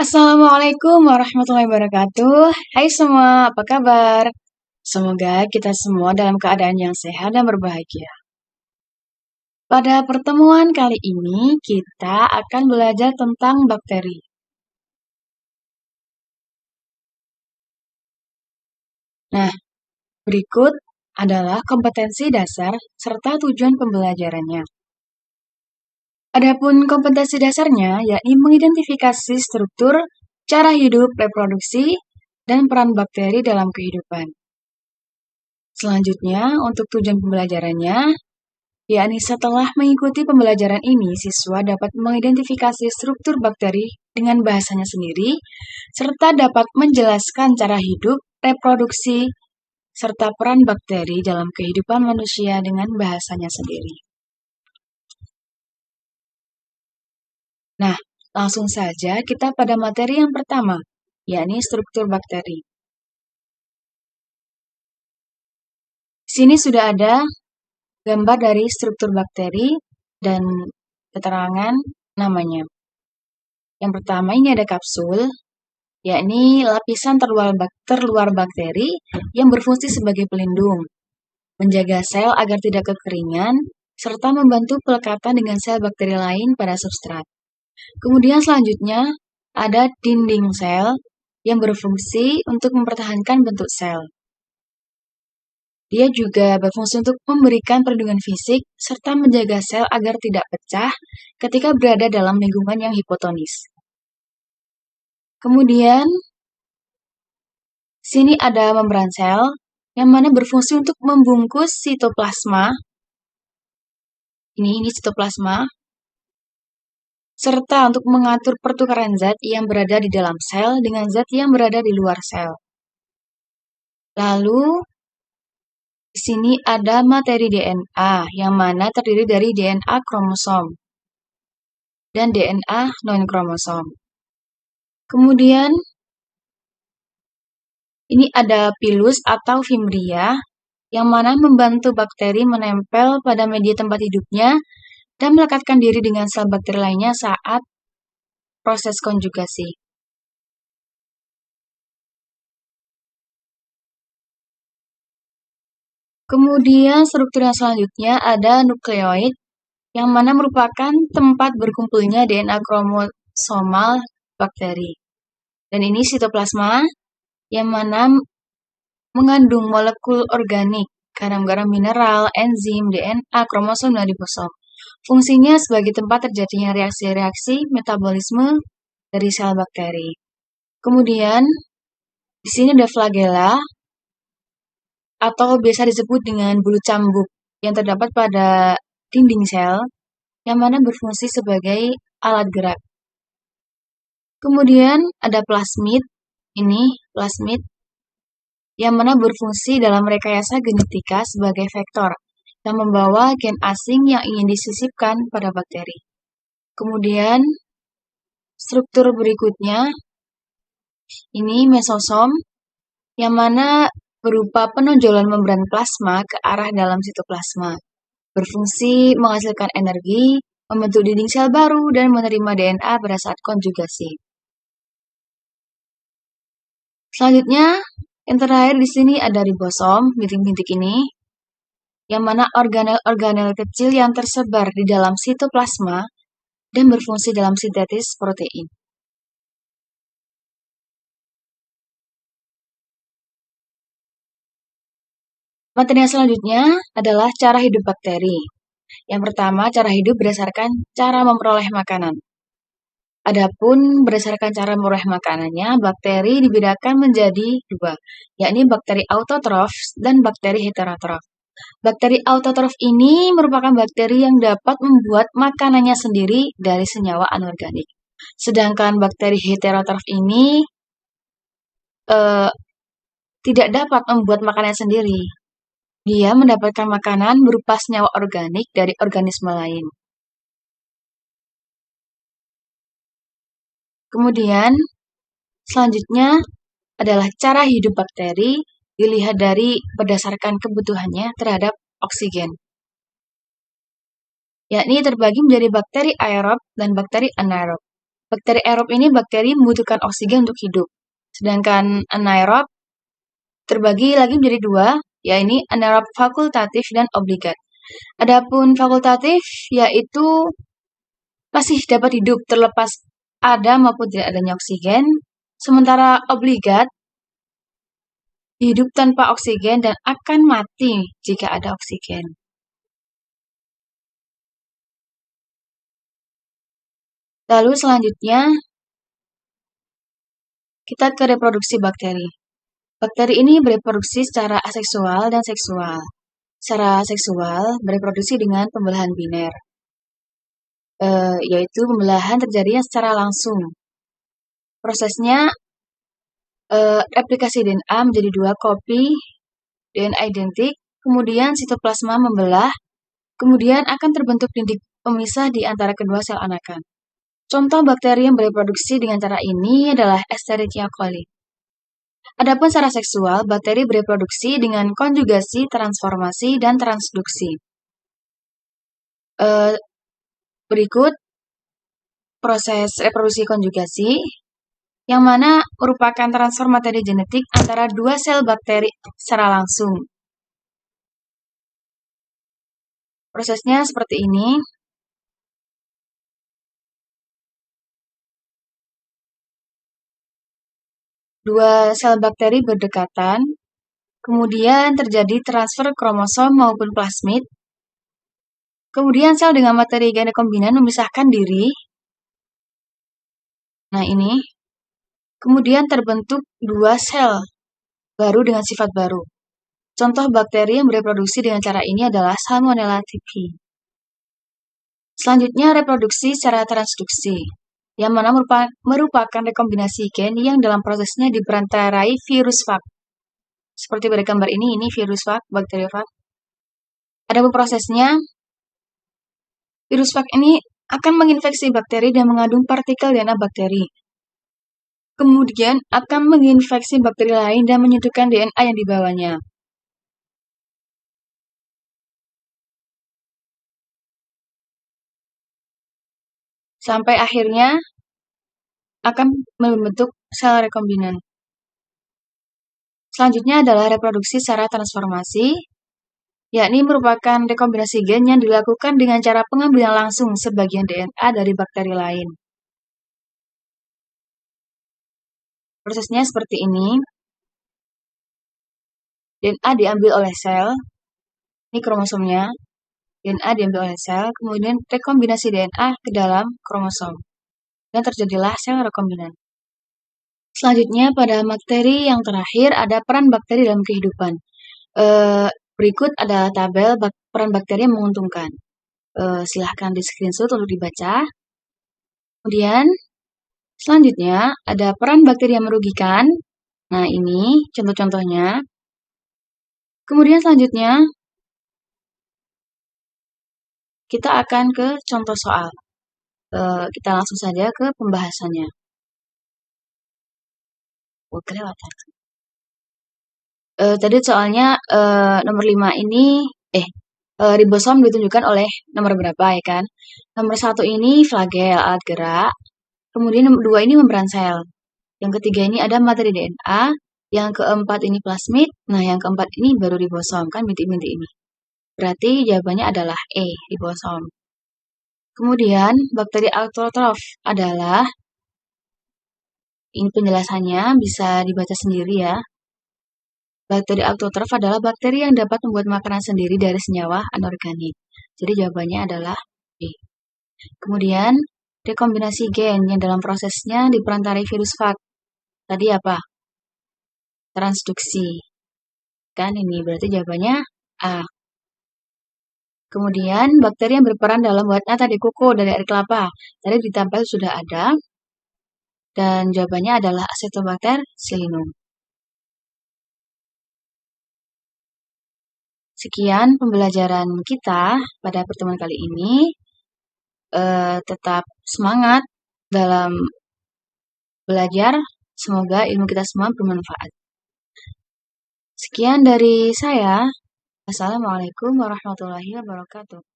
Assalamualaikum warahmatullahi wabarakatuh. Hai semua, apa kabar? Semoga kita semua dalam keadaan yang sehat dan berbahagia. Pada pertemuan kali ini, kita akan belajar tentang bakteri. Nah, berikut adalah kompetensi dasar serta tujuan pembelajarannya. Adapun kompetensi dasarnya yakni mengidentifikasi struktur, cara hidup, reproduksi, dan peran bakteri dalam kehidupan. Selanjutnya, untuk tujuan pembelajarannya, yakni setelah mengikuti pembelajaran ini, siswa dapat mengidentifikasi struktur bakteri dengan bahasanya sendiri, serta dapat menjelaskan cara hidup, reproduksi, serta peran bakteri dalam kehidupan manusia dengan bahasanya sendiri. Nah, langsung saja kita pada materi yang pertama, yakni struktur bakteri. Sini sudah ada gambar dari struktur bakteri dan keterangan namanya. Yang pertama ini ada kapsul, yakni lapisan terluar bakteri yang berfungsi sebagai pelindung, menjaga sel agar tidak kekeringan, serta membantu pelekatan dengan sel bakteri lain pada substrat. Kemudian selanjutnya ada dinding sel yang berfungsi untuk mempertahankan bentuk sel. Dia juga berfungsi untuk memberikan perlindungan fisik serta menjaga sel agar tidak pecah ketika berada dalam lingkungan yang hipotonis. Kemudian, sini ada membran sel yang mana berfungsi untuk membungkus sitoplasma. Ini sitoplasma. Serta untuk mengatur pertukaran zat yang berada di dalam sel dengan zat yang berada di luar sel. Lalu, di sini ada materi DNA yang mana terdiri dari DNA kromosom dan DNA non-kromosom. Kemudian, ini ada pilus atau fimbria yang mana membantu bakteri menempel pada media tempat hidupnya dan melekatkan diri dengan sel bakteri lainnya saat proses konjugasi. Kemudian struktur yang selanjutnya ada nukleoid yang mana merupakan tempat berkumpulnya DNA kromosomal bakteri. Dan ini sitoplasma yang mana mengandung molekul organik, garam-garam mineral, enzim, DNA, kromosom, dan ribosom. Fungsinya sebagai tempat terjadinya reaksi-reaksi metabolisme dari sel bakteri. Kemudian, di sini ada flagella atau biasa disebut dengan bulu cambuk yang terdapat pada dinding sel yang mana berfungsi sebagai alat gerak. Kemudian ada plasmid, ini plasmid yang mana berfungsi dalam rekayasa genetika sebagai vektor yang membawa gen asing yang ingin disisipkan pada bakteri. Kemudian struktur berikutnya ini mesosom yang mana berupa penonjolan membran plasma ke arah dalam sitoplasma. Berfungsi menghasilkan energi, membentuk dinding sel baru, dan menerima DNA pada saat konjugasi. Selanjutnya, yang terakhir di sini ada ribosom, bintik-bintik ini, yang mana organel-organel kecil yang tersebar di dalam sitoplasma dan berfungsi dalam sintetis protein. Materi yang selanjutnya adalah cara hidup bakteri. Yang pertama, cara hidup berdasarkan cara memperoleh makanan. Adapun berdasarkan cara memperoleh makanannya, bakteri dibedakan menjadi dua, yakni bakteri autotrof dan bakteri heterotrof. Bakteri autotrof ini merupakan bakteri yang dapat membuat makanannya sendiri dari senyawa anorganik. Sedangkan bakteri heterotrof ini tidak dapat membuat makanan sendiri. Dia mendapatkan makanan berupa senyawa organik dari organisme lain. Kemudian, selanjutnya adalah cara hidup bakteri dilihat dari berdasarkan kebutuhannya terhadap oksigen. Yakni terbagi menjadi bakteri aerob dan bakteri anaerob. Bakteri aerob ini bakteri membutuhkan oksigen untuk hidup. Sedangkan anaerob terbagi lagi menjadi dua, yaitu anaerob fakultatif dan obligat. Adapun fakultatif yaitu masih dapat hidup terlepas ada maupun tidak adanya oksigen, sementara obligat hidup tanpa oksigen dan akan mati jika ada oksigen. Lalu selanjutnya kita ke reproduksi bakteri. Bakteri ini bereproduksi secara aseksual dan seksual. Secara seksual bereproduksi dengan pembelahan biner, yaitu pembelahan terjadinya secara langsung. Prosesnya replikasi DNA menjadi 2 kopi DNA identik, kemudian sitoplasma membelah, kemudian akan terbentuk dindik pemisah di antara kedua sel anakan. Contoh bakteri yang bereproduksi dengan cara ini adalah Escherichia coli. Adapun secara seksual, bakteri bereproduksi dengan konjugasi, transformasi, dan transduksi. Berikut proses reproduksi konjugasi, yang mana merupakan transfer materi genetik antara 2 sel bakteri secara langsung. Prosesnya seperti ini. Dua sel bakteri berdekatan, kemudian terjadi transfer kromosom maupun plasmid. Kemudian sel dengan materi gen rekombinan memisahkan diri. Nah ini. Kemudian terbentuk 2 sel baru dengan sifat baru. Contoh bakteri yang bereproduksi dengan cara ini adalah Salmonella typhi. Selanjutnya reproduksi secara transduksi, yang mana merupakan rekombinasi gen yang dalam prosesnya diperantarai virus fag. Seperti pada gambar ini virus fag, bakteriofag. Adapun prosesnya, virus fag ini akan menginfeksi bakteri dan mengandung partikel DNA bakteri. Kemudian akan menginfeksi bakteri lain dan menyentuhkan DNA yang dibawanya. Sampai akhirnya akan membentuk sel rekombinan. Selanjutnya adalah reproduksi secara transformasi, yakni merupakan rekombinasi gen yang dilakukan dengan cara pengambilan langsung sebagian DNA dari bakteri lain. Prosesnya seperti ini. DNA diambil oleh sel, ini kromosomnya. DNA diambil oleh sel, kemudian rekombinasi DNA ke dalam kromosom. Dan terjadilah sel rekombinan. Selanjutnya pada bakteri yang terakhir ada peran bakteri dalam kehidupan. Berikut ada tabel peran bakteri yang menguntungkan. Silahkan di screenshot untuk dibaca. Kemudian selanjutnya ada peran bakteri yang merugikan. Nah ini contoh-contohnya. Kemudian selanjutnya kita akan ke contoh soal. Kita langsung saja ke pembahasannya. Kelewatan. Tadi soalnya nomor 5 ini, ribosom ditunjukkan oleh nomor berapa ya kan? Nomor 1 ini flagel, alat gerak. Kemudian nomor 2 ini membran sel. Yang ketiga ini ada materi DNA. Yang keempat ini plasmid. Nah yang keempat ini baru ribosom, kan bintik-bintik ini. Berarti jawabannya adalah E, ribosom. Kemudian bakteri autotrof adalah, ini penjelasannya bisa dibaca sendiri ya. Bakteri autotrof adalah bakteri yang dapat membuat makanan sendiri dari senyawa anorganik. Jadi jawabannya adalah B. Kemudian rekombinasi gen yang dalam prosesnya diperantarai virus fag. Tadi apa? Transduksi. Kan ini berarti jawabannya A. Kemudian bakteri yang berperan dalam membuat nata de coco dari air kelapa. Tadi di tabel sudah ada. Dan jawabannya adalah Acetobacter psilinum. Sekian pembelajaran kita pada pertemuan kali ini. Tetap semangat dalam belajar. Semoga ilmu kita semua bermanfaat. Sekian dari saya. Assalamualaikum warahmatullahi wabarakatuh.